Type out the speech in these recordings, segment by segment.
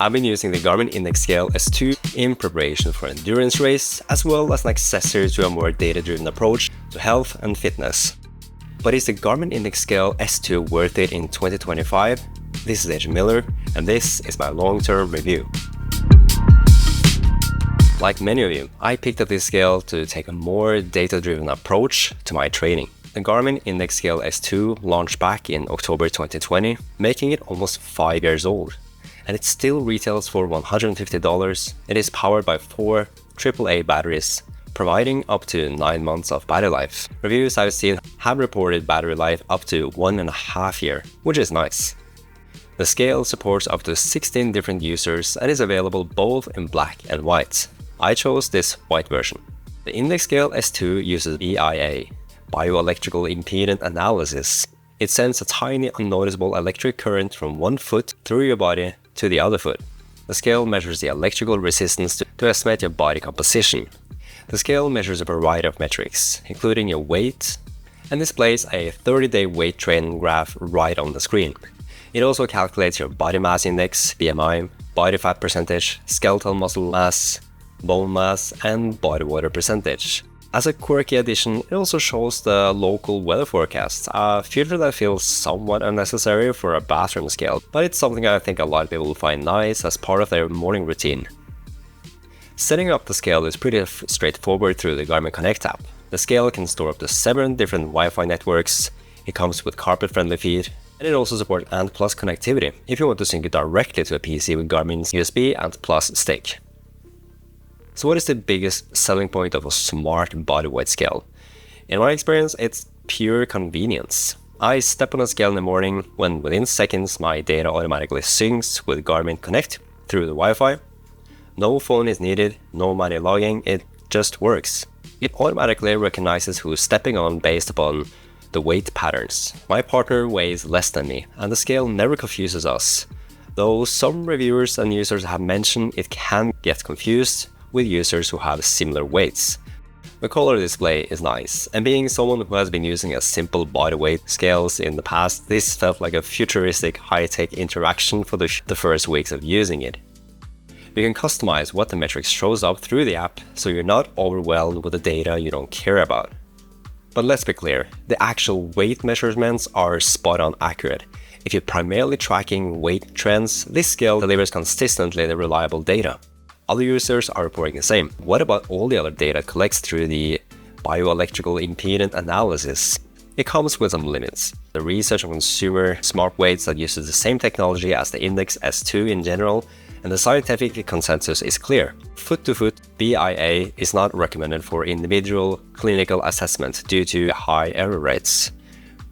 I've been using the Garmin Index Scale S2 in preparation for an endurance race, as well as an accessory to a more data-driven approach to health and fitness. But is the Garmin Index Scale S2 worth it in 2025? This is H. Miller, and this is my long-term review. Like many of you, I picked up this scale to take a more data-driven approach to my training. The Garmin Index Scale S2 launched back in October 2020, making it almost 5 years old. And it still retails for $150. It is powered by 4 AAA batteries, providing up to 9 months of battery life. Reviews I've seen have reported battery life up to 1.5 years, which is nice. The scale supports up to 16 different users and is available both in black and white. I chose this white version. The Index Scale S2 uses BIA, bioelectrical impedance analysis. It sends a tiny unnoticeable electric current from one foot through your body to the other foot. The scale measures the electrical resistance to estimate your body composition. The scale measures a variety of metrics, including your weight, and displays a 30-day weight training graph right on the screen. It also calculates your body mass index, BMI, body fat percentage, skeletal muscle mass, bone mass, and body water percentage. As a quirky addition, it also shows the local weather forecast, a feature that feels somewhat unnecessary for a bathroom scale, but it's something I think a lot of people will find nice as part of their morning routine. Setting up the scale is pretty straightforward through the Garmin Connect app. The scale can store up to 7 different Wi-Fi networks, it comes with carpet-friendly feed, and it also supports ANT+ connectivity if you want to sync it directly to a PC with Garmin's USB ANT+ stick. So what is the biggest selling point of a smart body weight scale? In my experience, it's pure convenience. I step on a scale in the morning when within seconds my data automatically syncs with Garmin Connect through the Wi-Fi. No phone is needed, no manual logging, it just works. It automatically recognizes who's stepping on based upon the weight patterns. My partner weighs less than me, and the scale never confuses us, though some reviewers and users have mentioned it can get confused with users who have similar weights. The color display is nice, and being someone who has been using a simple body weight scales in the past, this felt like a futuristic high-tech interaction for the first weeks of using it. You can customize what the metrics shows up through the app, so you're not overwhelmed with the data you don't care about. But let's be clear, the actual weight measurements are spot-on accurate. If you're primarily tracking weight trends, this scale delivers consistently the reliable data. Other users are reporting the same. What about all the other data it collects through the bioelectrical impedance analysis? It comes with some limits. The research on consumer smart weights that uses the same technology as the Index S2 in general, and the scientific consensus is clear. Foot-to-foot BIA is not recommended for individual clinical assessment due to high error rates.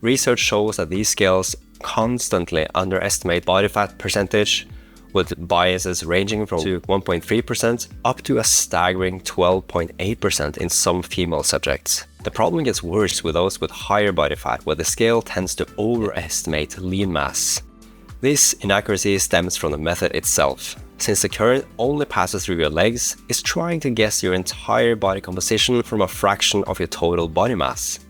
Research shows that these scales constantly underestimate body fat percentage, with biases ranging from 1.3% up to a staggering 12.8% in some female subjects. The problem gets worse with those with higher body fat, where the scale tends to overestimate lean mass. This inaccuracy stems from the method itself. Since the current only passes through your legs, it's trying to guess your entire body composition from a fraction of your total body mass.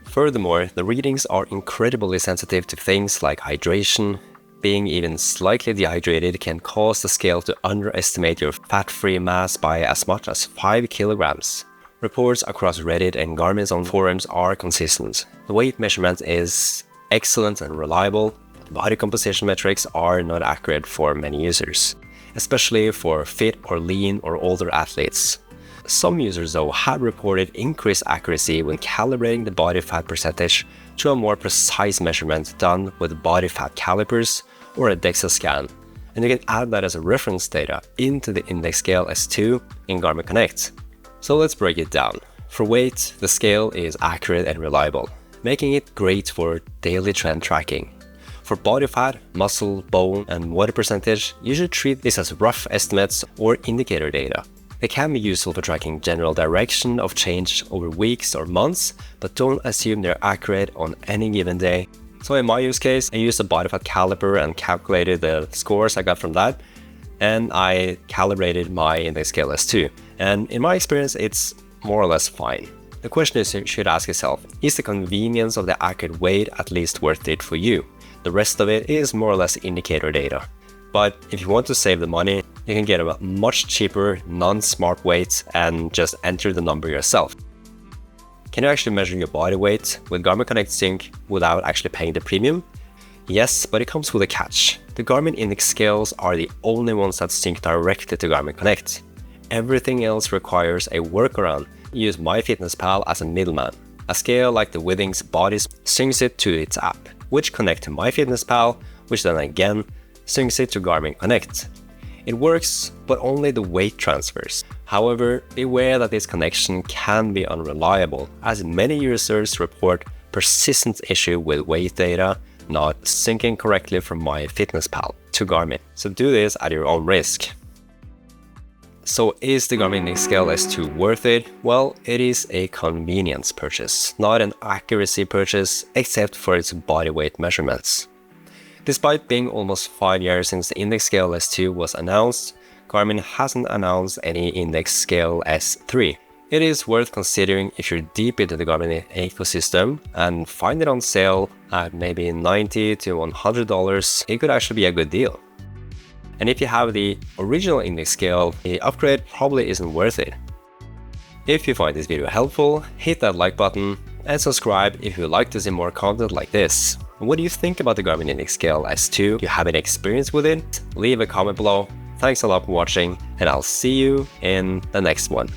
Furthermore, the readings are incredibly sensitive to things like hydration. Being even slightly dehydrated can cause the scale to underestimate your fat-free mass by as much as 5 kilograms. Reports across Reddit and Garmin's own forums are consistent. The weight measurement is excellent and reliable. Body composition metrics are not accurate for many users, especially for fit or lean or older athletes. Some users though have reported increased accuracy when calibrating the body fat percentage to a more precise measurement done with body fat calipers or a DEXA scan, and you can add that as a reference data into the Index Scale S2 in Garmin Connect. So let's break it down. For weight, the scale is accurate and reliable, making it great for daily trend tracking. For body fat, muscle, bone, and water percentage, you should treat this as rough estimates or indicator data. They can be useful for tracking general direction of change over weeks or months, but don't assume they're accurate on any given day. So in my use case, I used a body fat caliper and calculated the scores I got from that, and I calibrated my Index Scale S2. And in my experience, it's more or less fine. The question is, you should ask yourself, is the convenience of the accurate weight at least worth it for you? The rest of it is more or less indicator data. But if you want to save the money, you can get a much cheaper non-smart weight and just enter the number yourself. Can you actually measure your body weight with Garmin Connect Sync without actually paying the premium? Yes, but it comes with a catch. The Garmin Index scales are the only ones that sync directly to Garmin Connect. Everything else requires a workaround. Use MyFitnessPal as a middleman. A scale like the Withings Bodies syncs it to its app, which connects to MyFitnessPal, which then again syncs it to Garmin Connect. It works, but only the weight transfers. However, beware that this connection can be unreliable, as many users report persistent issue with weight data not syncing correctly from MyFitnessPal to Garmin. So do this at your own risk. So is the Garmin Index Scale S2 worth it? Well, it is a convenience purchase, not an accuracy purchase, except for its body weight measurements. Despite being almost 5 years since the Index Scale S2 was announced, Garmin hasn't announced any Index Scale S3. It is worth considering if you're deep into the Garmin ecosystem and find it on sale at maybe $90 to $100, it could actually be a good deal. And if you have the original Index Scale, the upgrade probably isn't worth it. If you find this video helpful, hit that like button and subscribe if you'd like to see more content like this. What do you think about the Garmin Index Scale S2? Do you have any experience with it? Leave a comment below. Thanks a lot for watching, and I'll see you in the next one.